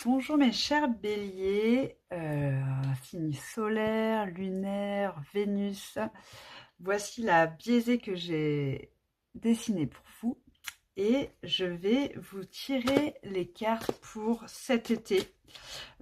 Bonjour mes chers béliers, signe solaire, lunaire, Vénus. Voici la biaisée que j'ai dessinée pour vous et je vais vous tirer les cartes pour cet été.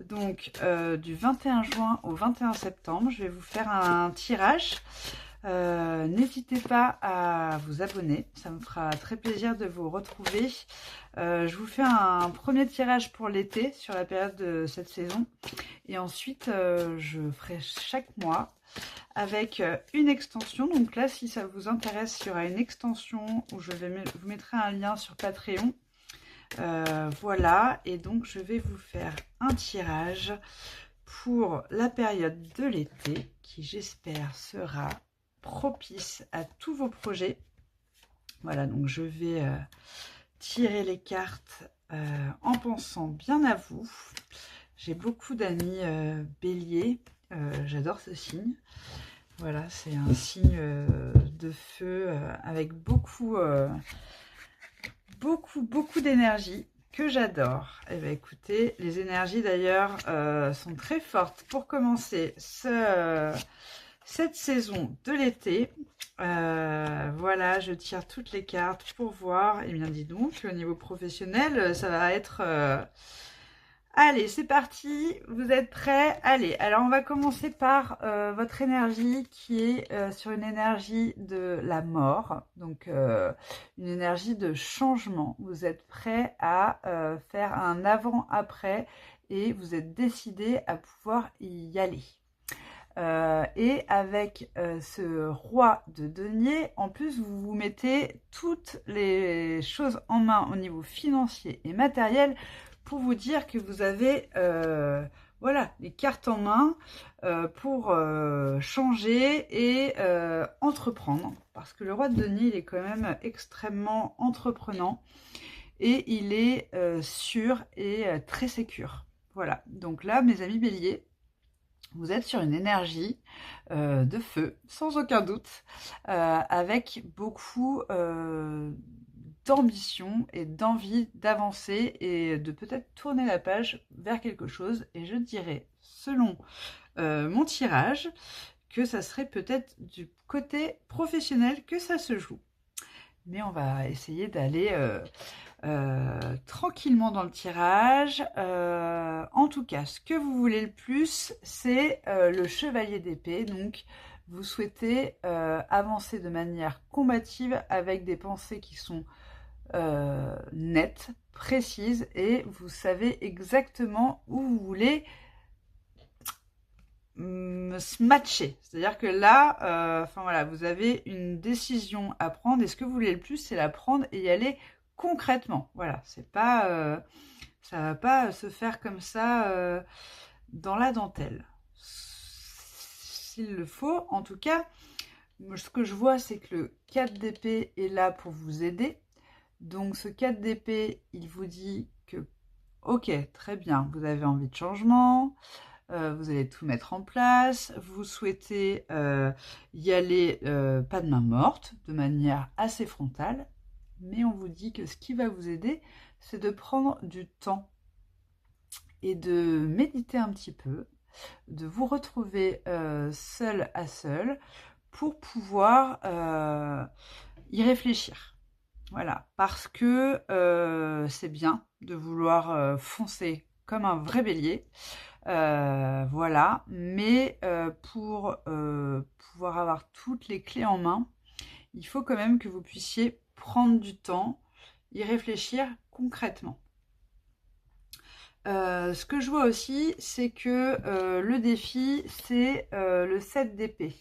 Donc du 21 juin au 21 septembre, je vais vous faire un tirage. N'hésitez pas à vous abonner, ça me fera très plaisir de vous retrouver. Je vous fais un premier tirage pour l'été sur la période de cette saison et ensuite je ferai chaque mois avec une extension. Donc là, si ça vous intéresse, il y aura une extension où je vous mettrai un lien sur Patreon. Voilà, et donc je vais vous faire un tirage pour la période de l'été qui, j'espère, sera propice à tous vos projets. Voilà, donc je vais tirer les cartes en pensant bien à vous. J'ai beaucoup d'amis béliers, j'adore ce signe. Voilà, c'est un signe de feu avec beaucoup d'énergie que j'adore. Et bien écoutez, les énergies d'ailleurs sont très fortes pour commencer cette saison de l'été. Voilà, je tire toutes les cartes pour voir. Et bien dis donc, au niveau professionnel, ça va être... Allez, c'est parti, vous êtes prêts? Allez, alors on va commencer par votre énergie qui est sur une énergie de la mort, donc une énergie de changement. Vous êtes prêts à faire un avant-après et vous êtes décidé à pouvoir y aller. Et avec ce roi de denier, en plus vous vous mettez toutes les choses en main au niveau financier et matériel pour vous dire que vous avez voilà, les cartes en main pour changer et entreprendre. Parce que le roi de denier, il est quand même extrêmement entreprenant et il est sûr et très sécure. Voilà, donc là, mes amis béliers, vous êtes sur une énergie de feu, sans aucun doute, avec beaucoup d'ambition et d'envie d'avancer et de peut-être tourner la page vers quelque chose. Et je dirais, selon mon tirage, que ça serait peut-être du côté professionnel que ça se joue. Mais on va essayer d'aller tranquillement dans le tirage. En tout cas, ce que vous voulez le plus, c'est le chevalier d'épée. Donc, vous souhaitez avancer de manière combative avec des pensées qui sont nettes, précises, et vous savez exactement où vous voulez se matcher. C'est-à-dire que là, enfin voilà, vous avez une décision à prendre, et ce que vous voulez le plus, c'est la prendre et y aller concrètement. Voilà, c'est pas, ça va pas se faire comme ça dans la dentelle. S'il le faut, en tout cas, ce que je vois, c'est que le 4 d'épée est là pour vous aider. Donc ce 4 d'épée, il vous dit que, ok, très bien, vous avez envie de changement, vous allez tout mettre en place, vous souhaitez y aller pas de main morte, de manière assez frontale, mais on vous dit que ce qui va vous aider, c'est de prendre du temps et de méditer un petit peu, de vous retrouver seul à seul pour pouvoir y réfléchir. Voilà, parce que c'est bien de vouloir foncer comme un vrai bélier, voilà, mais pour pouvoir avoir toutes les clés en main, il faut quand même que vous puissiez prendre du temps, y réfléchir concrètement. Ce que je vois aussi, c'est que le défi, c'est le 7 d'épée.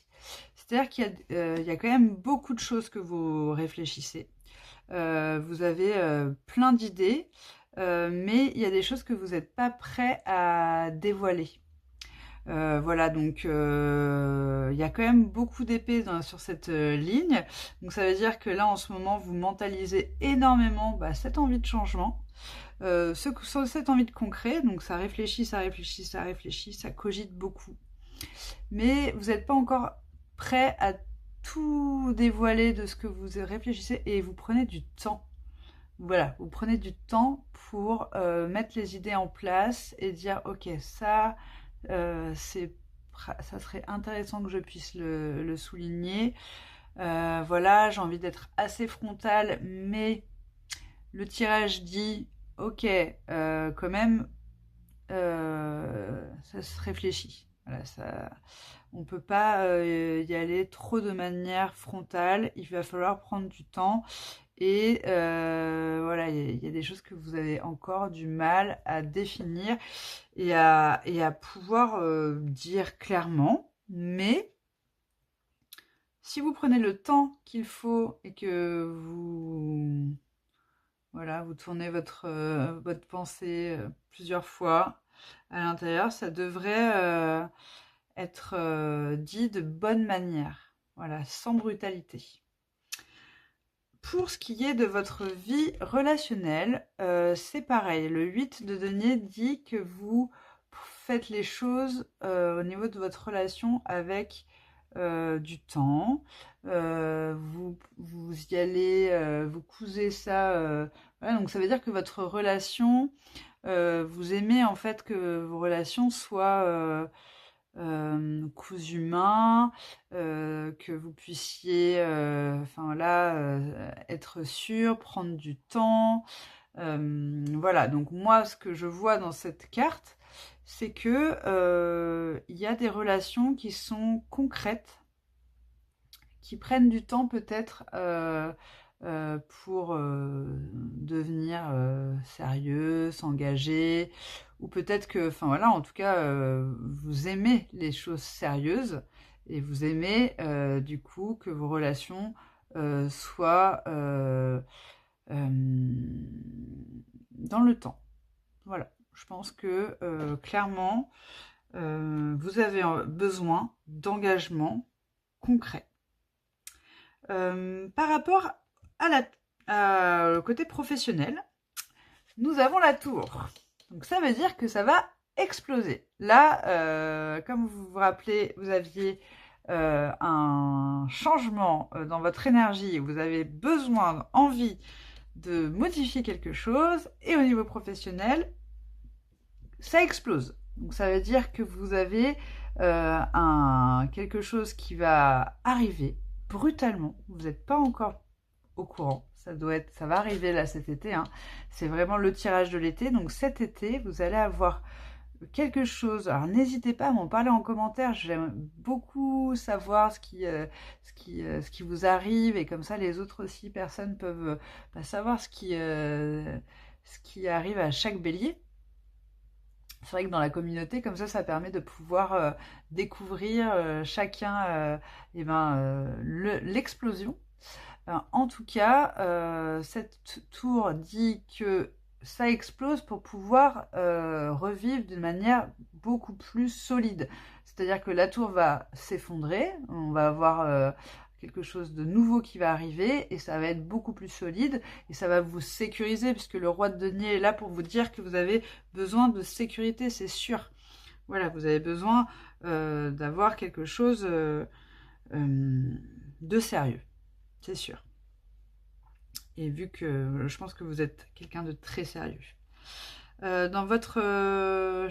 C'est-à-dire qu'il y a quand même beaucoup de choses que vous réfléchissez. Vous avez plein d'idées, mais il y a des choses que vous n'êtes pas prêt à dévoiler. Voilà, donc il y a quand même beaucoup d'épées sur cette ligne. Donc ça veut dire que là, en ce moment, vous mentalisez énormément cette envie de changement, cette envie de concret. Donc ça réfléchit, ça réfléchit, ça réfléchit, ça cogite beaucoup. Mais vous n'êtes pas encore prêt à tout dévoiler de ce que vous réfléchissez et vous prenez du temps. voilà, vous prenez du temps pour mettre les idées en place et dire ok, ça ça serait intéressant que je puisse le souligner. Voilà, j'ai envie d'être assez frontale, mais le tirage dit ok, quand même, ça se réfléchit. Voilà, ça, on peut pas y aller trop de manière frontale. Il va falloir prendre du temps. Et voilà, il y a des choses que vous avez encore du mal à définir et à pouvoir dire clairement. Mais si vous prenez le temps qu'il faut et que voilà, vous tournez votre pensée plusieurs fois à l'intérieur, ça devrait être dit de bonne manière, voilà, sans brutalité. Pour ce qui est de votre vie relationnelle, c'est pareil. Le 8 de denier dit que vous faites les choses au niveau de votre relation avec du temps. Vous y allez, vous cousez ça. Voilà, donc ça veut dire que votre relation, vous aimez en fait que vos relations soient cousu main, que vous puissiez enfin là être sûr, prendre du temps. Voilà, donc moi ce que je vois dans cette carte, c'est que il y a des relations qui sont concrètes, qui prennent du temps peut-être pour devenir sérieux, s'engager, ou peut-être que, enfin voilà, en tout cas, vous aimez les choses sérieuses et vous aimez du coup que vos relations soient dans le temps. Voilà, je pense que clairement, vous avez besoin d'engagement concret. Par rapport au côté professionnel, nous avons la tour. Donc ça veut dire que ça va exploser. Là, comme vous vous rappelez, vous aviez un changement dans votre énergie, vous avez besoin, envie de modifier quelque chose, et au niveau professionnel, ça explose. Donc ça veut dire que vous avez quelque chose qui va arriver brutalement. Vous n'êtes pas encore au courant. Ça va arriver là cet été. Hein. C'est vraiment le tirage de l'été. Donc cet été, vous allez avoir quelque chose. Alors n'hésitez pas à m'en parler en commentaire. J'aime beaucoup savoir ce qui vous arrive, et comme ça les autres aussi personnes peuvent savoir ce qui arrive à chaque bélier. C'est vrai que dans la communauté, comme ça permet de pouvoir découvrir chacun l'explosion. En tout cas, cette tour dit que ça explose pour pouvoir revivre d'une manière beaucoup plus solide. C'est-à-dire que la tour va s'effondrer, on va avoir quelque chose de nouveau qui va arriver, et ça va être beaucoup plus solide, et ça va vous sécuriser, puisque le roi de denier est là pour vous dire que vous avez besoin de sécurité, c'est sûr. Voilà, vous avez besoin d'avoir quelque chose de sérieux, c'est sûr. Et vu que je pense que vous êtes quelqu'un de très sérieux. Dans votre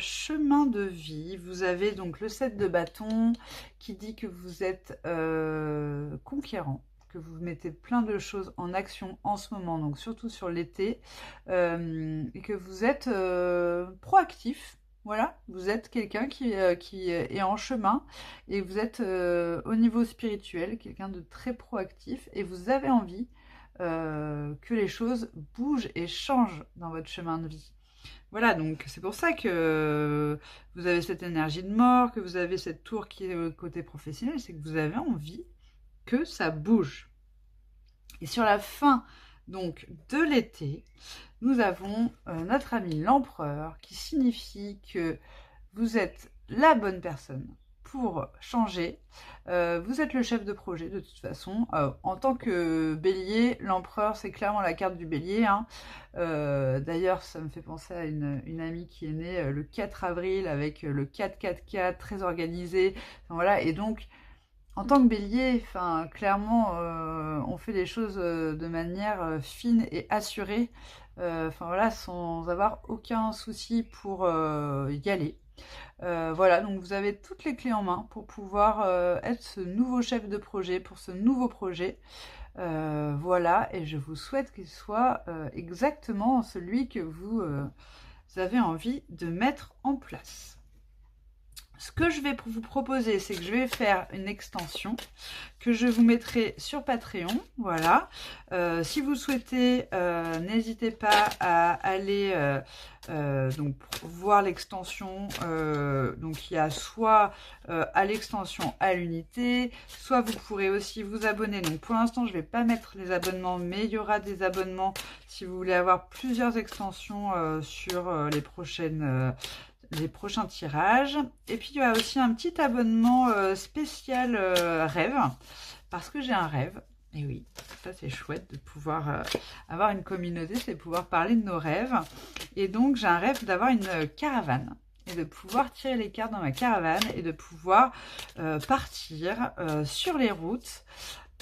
chemin de vie, vous avez donc le 7 de bâton qui dit que vous êtes conquérant, que vous mettez plein de choses en action en ce moment, donc surtout sur l'été, et que vous êtes proactif. Voilà, vous êtes quelqu'un qui est en chemin, et vous êtes au niveau spirituel, quelqu'un de très proactif, et vous avez envie que les choses bougent et changent dans votre chemin de vie. Voilà, donc c'est pour ça que vous avez cette énergie de mort, que vous avez cette tour qui est au côté professionnel, c'est que vous avez envie que ça bouge. Et sur la fin donc de l'été, nous avons notre ami l'empereur, qui signifie que vous êtes la bonne personne pour changer. Vous êtes le chef de projet de toute façon. En tant que bélier, l'empereur, c'est clairement la carte du bélier. Hein. D'ailleurs, ça me fait penser à une amie qui est née le 4 avril avec le 4-4-4, très organisé. Enfin, voilà. Et donc, en tant que bélier, enfin, clairement, on fait les choses de manière fine et assurée, enfin voilà, sans avoir aucun souci pour y aller. Voilà, donc vous avez toutes les clés en main pour pouvoir être ce nouveau chef de projet, pour ce nouveau projet. Voilà, et je vous souhaite qu'il soit exactement celui que vous avez envie de mettre en place. Ce que je vais vous proposer, c'est que je vais faire une extension que je vous mettrai sur Patreon. Voilà. Si vous souhaitez, n'hésitez pas à aller donc voir l'extension. Donc il y a soit à l'extension à l'unité, soit vous pourrez aussi vous abonner. Donc pour l'instant, je ne vais pas mettre les abonnements, mais il y aura des abonnements si vous voulez avoir plusieurs extensions sur les prochains tirages. Et puis il y a aussi un petit abonnement spécial rêve, parce que j'ai un rêve. Et oui, ça c'est chouette de pouvoir avoir une communauté, c'est pouvoir parler de nos rêves. Et donc j'ai un rêve d'avoir une caravane et de pouvoir tirer les cartes dans ma caravane et de pouvoir partir sur les routes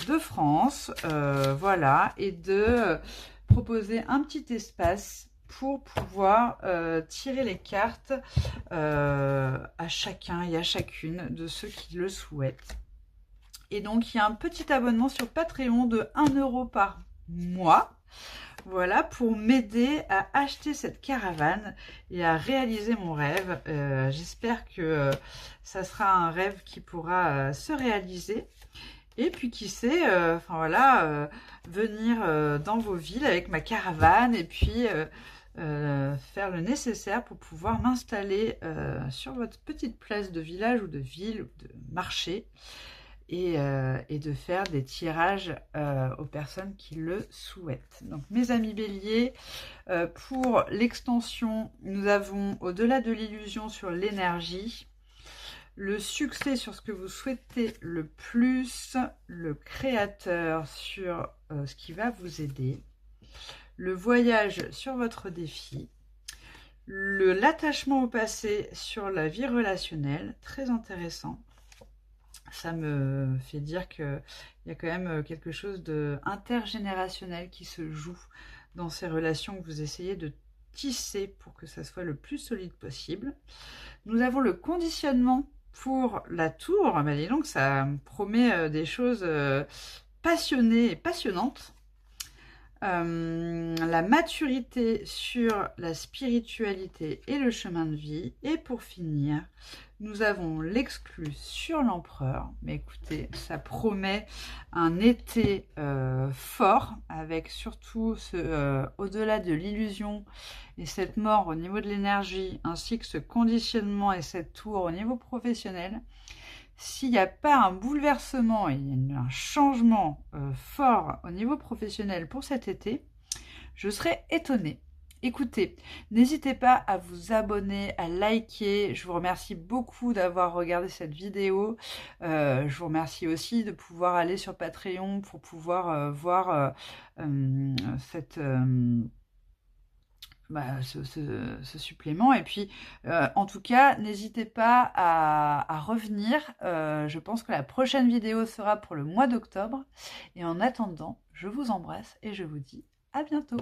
de France, voilà, et de proposer un petit espace pour pouvoir tirer les cartes à chacun et à chacune de ceux qui le souhaitent. Et donc, il y a un petit abonnement sur Patreon de 1 € par mois. Voilà, pour m'aider à acheter cette caravane et à réaliser mon rêve. J'espère que ça sera un rêve qui pourra se réaliser. Et puis qui sait, enfin voilà, venir dans vos villes avec ma caravane et puis faire le nécessaire pour pouvoir m'installer sur votre petite place de village ou de ville ou de marché et de faire des tirages aux personnes qui le souhaitent. Donc mes amis béliers, pour l'extension, nous avons au-delà de l'illusion sur l'énergie, le succès sur ce que vous souhaitez le plus, le créateur sur ce qui va vous aider, le voyage sur votre défi, l'attachement au passé sur la vie relationnelle, très intéressant. Ça me fait dire qu'il y a quand même quelque chose d'intergénérationnel qui se joue dans ces relations que vous essayez de tisser pour que ça soit le plus solide possible. Nous avons le conditionnement pour la tour. Bah, dis donc, ça promet des choses passionnées et passionnantes. La maturité sur la spiritualité et le chemin de vie. Et pour finir, nous avons l'exclu sur l'empereur. Mais écoutez, ça promet un été fort, avec surtout au-delà de l'illusion et cette mort au niveau de l'énergie, ainsi que ce conditionnement et cette tour au niveau professionnel. S'il n'y a pas un bouleversement et un changement fort au niveau professionnel pour cet été, je serais étonnée. Écoutez, n'hésitez pas à vous abonner, à liker. Je vous remercie beaucoup d'avoir regardé cette vidéo. Je vous remercie aussi de pouvoir aller sur Patreon pour pouvoir voir ce supplément. Et puis, en tout cas, n'hésitez pas à revenir. Je pense que la prochaine vidéo sera pour le mois d'octobre. Et en attendant, je vous embrasse et je vous dis à bientôt.